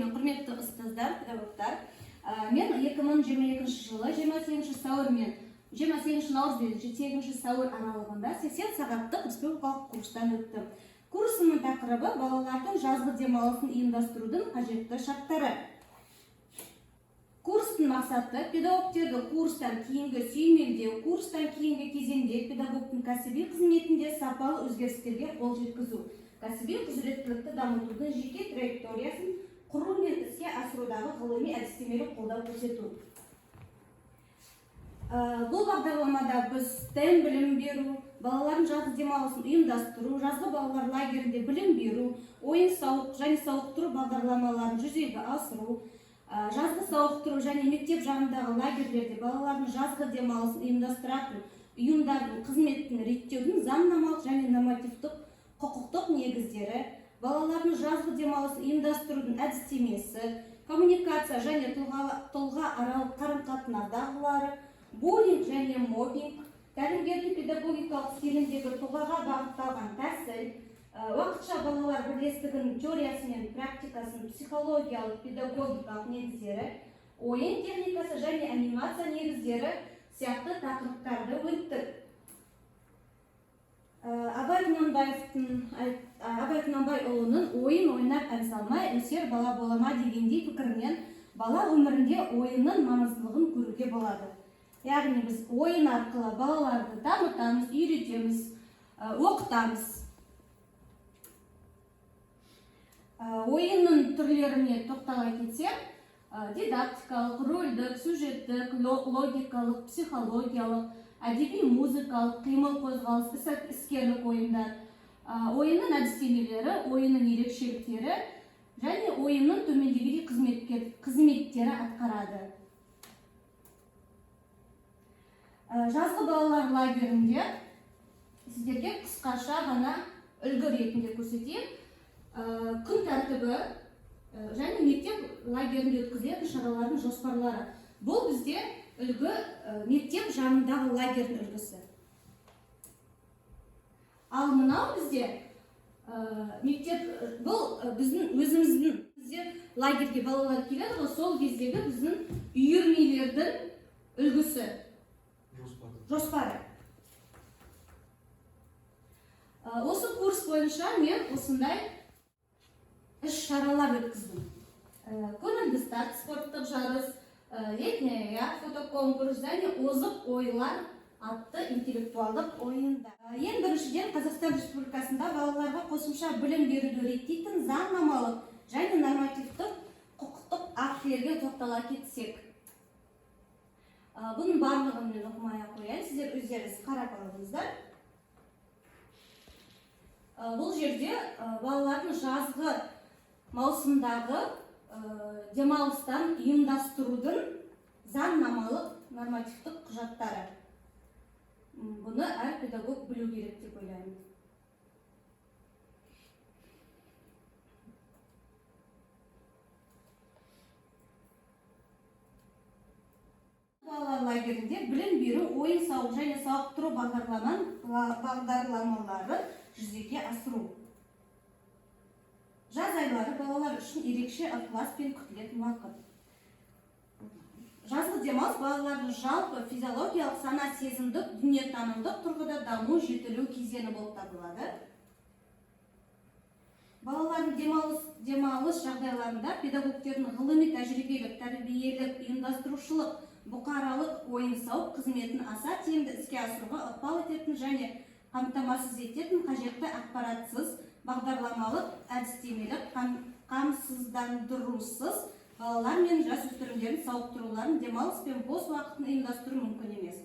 мен құрметті ұстаздар, педагогтар, мен 2022 жылы 28 сәуір мен 28 наурыз бен 8 сәуір аралығында 80 сағаттық республикалық курстан өттім. Курсының тақырыбы балалардың жазғы демалысын ұйымдастырудың қажетті шарттары. Курстың мақсаты педагогтерді курстан кейінгі сүйемелдеу, курстан кейінгі кезеңде педагогтың кәсіби қызметінде сапалы өзгерістерге қол жеткізу, кәсіби құзыреттілікті дамытудың жеке траекториясын құру мен іске асырудағы ғылыми әдістемелік қолдау көрсету. Бұл бағдарламада біз STEM білім беру, балалардың жазғы демалысын ұйымдастыру, жазғы балалар лагерінде білім беру, ойын-сауық және сауықтыру бағдарламаларын жүзеге асыру, жазғы сауықтыру және мектеп жанындағы лагерлерде балалардың жазғы демалысын ұйымдастыратын ұйымдардың қызметін реттеудің заңнамалық және нормативтік құқықтық негіздері, балалардың жазғы демалысын ұйымдастырудың әдістемесі, коммуникация және тұлғааралық қарым-қатынас дағдылары, буллинг және моббинг, тәлімгердің педагогикалық стиліндегі тұлғаға бағытталған тәсіл, уақытша балалар бірлестігінің теориясы мен практикасын, психологиялық педагогикалық негіздері, ойын техникасы және анимация негіздері сияқты тақырыптарды өттік. Абай Құнанбайұлының ойын ойнап ән салмай, өсер бала болама дегендей пікірінен бала өмірінде ойынның маңыздылығын көруге болады. Яғни біз ойын арқылы балаларды дамытамыз, үйретеміз, оқытамыз. Ойынның түрлеріне тоқтала кетсем, дидактикалық, рөлдік, сюжеттік, логикалық, психологиялық, әдеби музыкалық, қимыл қозғалыс, іскерлік ойындар, ойынның әдістемелері, ойынның ерекшеліктері және ойынның төмендегідей қызметтері атқарады. Жазғы балалар лагерінде сіздерге қысқаша ғана үлгі ретінде көрсетейін. Күн тәртібі және мектеп лагерінде өткізілетін шаралардың жоспарлары. Бұл бізде үлгі мектеп жанындағы лагердің үлгісі. Ал мынау бізде мектеп, бұл біздің өзіміздің, бізде лагерге балалар келеді, сол кездегі біздің үйірмелердің үлгісі, жоспары. Осы курс бойынша мен осындай іс-шаралар өткіздім. Көңілді старт, спорттық жарыс, летняя фотоконкурс және озық ойлар атты интеллектуалдық ойындар. Ең біріншіден Қазақстан Республикасында балаларға қосымша білім беруді реттейтін заңнамалық және нормативтік құқықтық актілерге тоқтала кетсек. Бұның барлығын мен оқымай қояйын, сіздер өздеріңіз қарап алыңыздар. Бұл жерде балалардың жазғы маусымдағы демалыстан ұйымдастырудың заңнамалық нормативтік құжаттары. Бұны әр педагог білу керек деп ойлаймын. Балалар лагерінде білім беру, ойын-сауық және сауықтыру бағдарламаларын жүзеге асыру. Жаз айлары балалар үшін ерекше ықылас пен күтілетін уақыт. Жазғы демалыс балалардың жалпы физиологиялық, сана-сезімдік, дүниетанымдық тұрғыда даму жетілу кезеңі болып табылады. Балалардың демалыс жағдайларында педагогтердің ғылыми тәжірибелік, тәрбиелік, ұйымдастырушылық, бұқаралық ойын-сауық қызметін аса тиімді іске асыруға ықпал ететін және қамтамасыз ететін қажетті ақпаратсыз, бағдарламалық, әдістемелік, қамсыздандырусыз балалар мен жасөспірімдердің сауықтыруларын, демалыс пен бос уақытын ұйымдастыру мүмкін емес.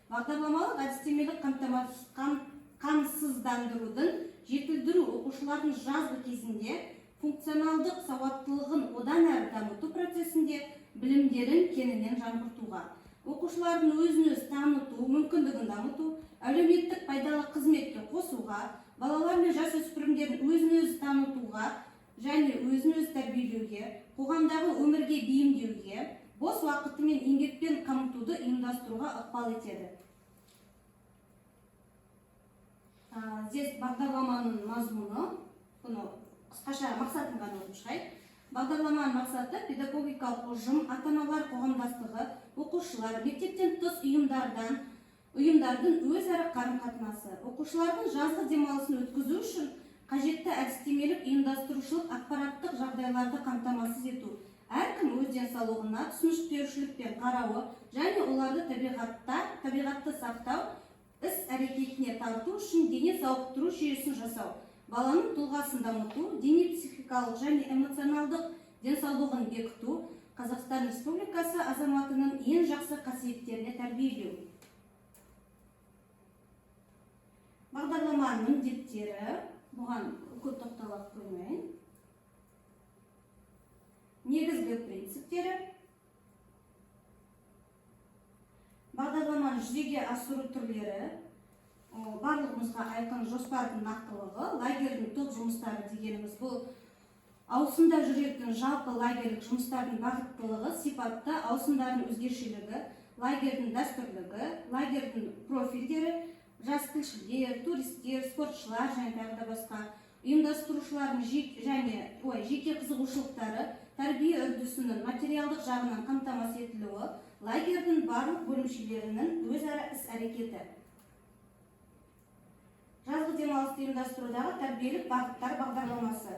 Бағдарламалық, әдістемелік қамсыздандырудың жетілдіру оқушылардың жазғы кезінде функционалдық сауаттылығын одан әрі дамыту процесінде білімдерін кеңінен жаңғыртуға, оқушылардың өзін-өз таныту мүмкіндігін дамыту, әлеуметтік пайдалы қызметке қосуға, балалар мен жасөспірімдерін өзін-өз танытуға және өзін-өз тәрбиелеуге, қоғамдағы өмірге бейімдеуге, бос уақыты мен еңбекпен қамтуды ұйымдастыруға ықпал етеді. Здесь бағдарламаның мазмұны, бұны қысқаша мақсатын ғана оқып шығайын. Бағдарламаның мақсаты педагогикалық ұжым, ата-аналар қоғамдастығы, оқушылар, мектептен тыс ұйымдардың өзара қарым-қатынасы, оқушылардың жазғы демалысын өткізу үшін қажетті әдістемелік ұйымдастырушылық ақпараттық жағдайларды қамтамасыз ету, әркім өз денсаулығына түсініш берушілікпен қарауы және оларды табиғатты сақтау іс-әрекетіне тарту үшін дене сауықтыру жүйесін жасау, баланың тұлғасын дамыту, дене психикалық және эмоционалдық денсаулығын бекіту, Қазақстан Республикасы азаматының ең жақсы қасиеттеріне тәрбиелеу. Бағдарламаның міндеттері, бұған көп тоқтала қоймайын. Негізгі принциптері. Бағдарламаны жүзеге асыру түрлері, барлығымызға айқын жоспардың нақтылығы, лагерьдің топ жұмыстары дегеніміз бұл ауысымда жүретін жалпы лагерлік жұмыстардың бағыттылығы, сипатты, ауысымдардың өзгешелігі, лагерьдің дәстүрлігі, лагерьдің профильдері, жас тілшілер, туристер, спортшылар және тағы да басқа, ұйымдастырушылардың жеке қызығушылықтары, тәрбие үрдісінің материалдық жағынан қамтамасыз етілуі, лагерьдің барлық бөлімшелерінің өзара іс-әрекеті. Жазғы демалысты ұйымдастырудағы тәрбиелік бағыттар бағдарламасы.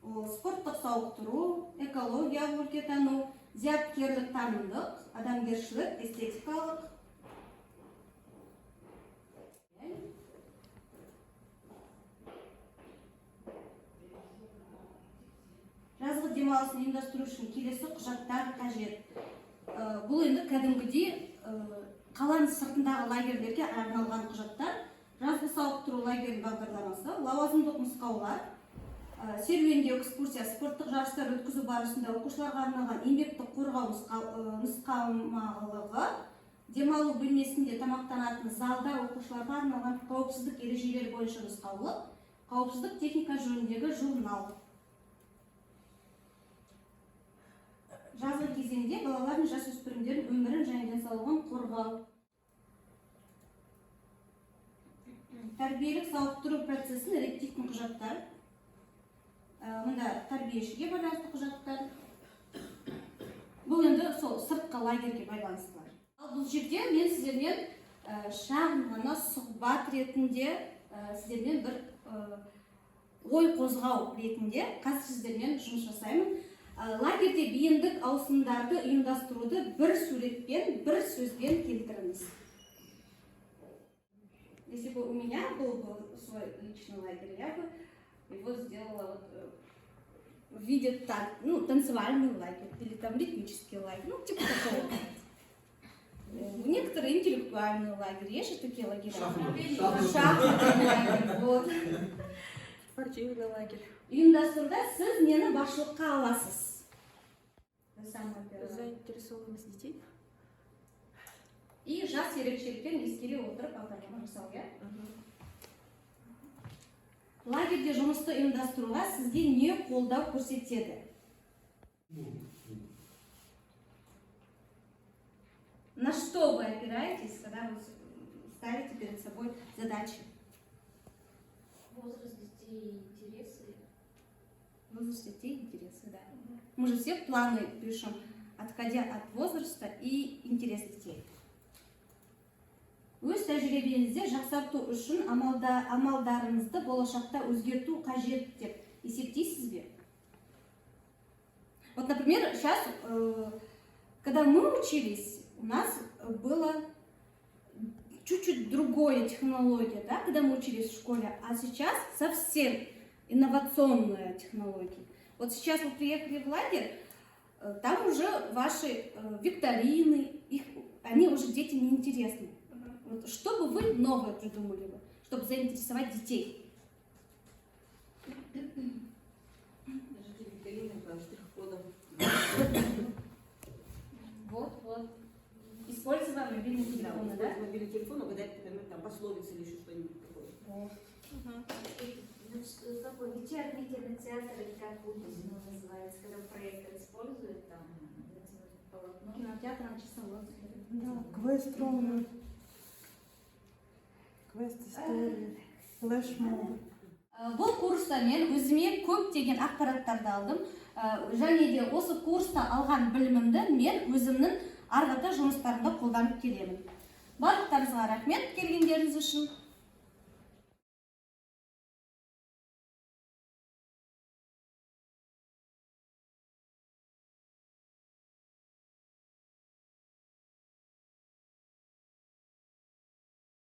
Спорттық сауықтыру, экология, өлкетану, зияткерлік танымдық, адамгершілік, эстетикалық. Жазғы демалысын ұйымдастыру үшін келесі құжаттар қажет. Бұл енді кәдімгідей қаланың сыртындағы лагерьлерге арналған құжаттар. Жазғы сауықтыру лагерь бағдарламасы, лауазымдық нұсқаулар, серуендеу, экскурсия, спорттық жарыстар өткізу барысында оқушыларға арналған еңбекті қорғау нұсқамалығы, демалу бөлмесінде тамақтанатын залда оқушыларға арналған қауіпсіздік ережелері бойынша нұсқаулық, қауіпсіздік техника жөніндегі журнал. Жазғы кезеңде балалардың жасөспірімдердің өмірін және денсаулығын қорғау. Тәрбиелік сауықтыру процесін реттейтін құжаттар. Мұнда тәрбиешіге байланысты құжаттар. Бұл енді сол сыртқы лагерьге байланыстылар. Ал бұл жерде мен сіздермен шағын ғана сұхбат ретінде сіздермен бір ой қозғау ретінде қазір сіздермен жұмыс жасаймын. Лагерьде бейіндік ауысымдарды ұйымдастыруды бір суретпен, бір сөзбен келтіріңіз. Если бы у меня был бы свой личный лагерь, я бы его сделала в виде танцевальный лагерь или там ритмический лагерь, типа такого. Некоторые интеллектуальный лагерь, есть же такие лагеря. Шахматный лагерь, вот. Спортивный лагерь. Ұйымдастыруда сіз нені басшылыққа аласыз? Заинтересованность детей. И жас ерекшеліктерін ескере отырып бағдарлама жасау. Лагерьде жұмысты ұйымдастыруға сізге не қолдау көрсетеді? На что вы опираетесь, когда вы ставите перед собой задачи? Возраст детей, интересы. Возраст детей, интересы, да. Мы же все планы пишем, отходя от возраста и интерес детей. Өз тәжірибеңізде жақсарту үшін амалдарыңызды болашақта өзгерту қажет деп есептейсіз бе? Вот, например, сейчас, когда мы учились, у нас было чуть-чуть другая технология, да, когда мы учились в школе, а сейчас совсем инновационная технология. Вот сейчас вы приехали в лагерь, там уже ваши викторины, они уже детям неинтересны. Вот, что бы вы новое придумали бы, чтобы заинтересовать детей? Даже те викторины по штрих-кодам. Вот. Используя мобильный телефон, да? Мобильный телефон, угадать, например, там пословицы или еще что-нибудь такое. Вот. Такой вечерний кинотеатр, или как улица называется, когда проектор использует там полотно. Кинотеатр на часовой. Да, квест-румы, квест-истории, флешмобы. Бұл курста мен өзіме көптеген ақпараттарды алдым. Және де осы курста алған білімімді мен өзімнің арғы жұмыстарымда қолданып келемін. Барлықтарыңызға рахмет келгендеріңіз үшін.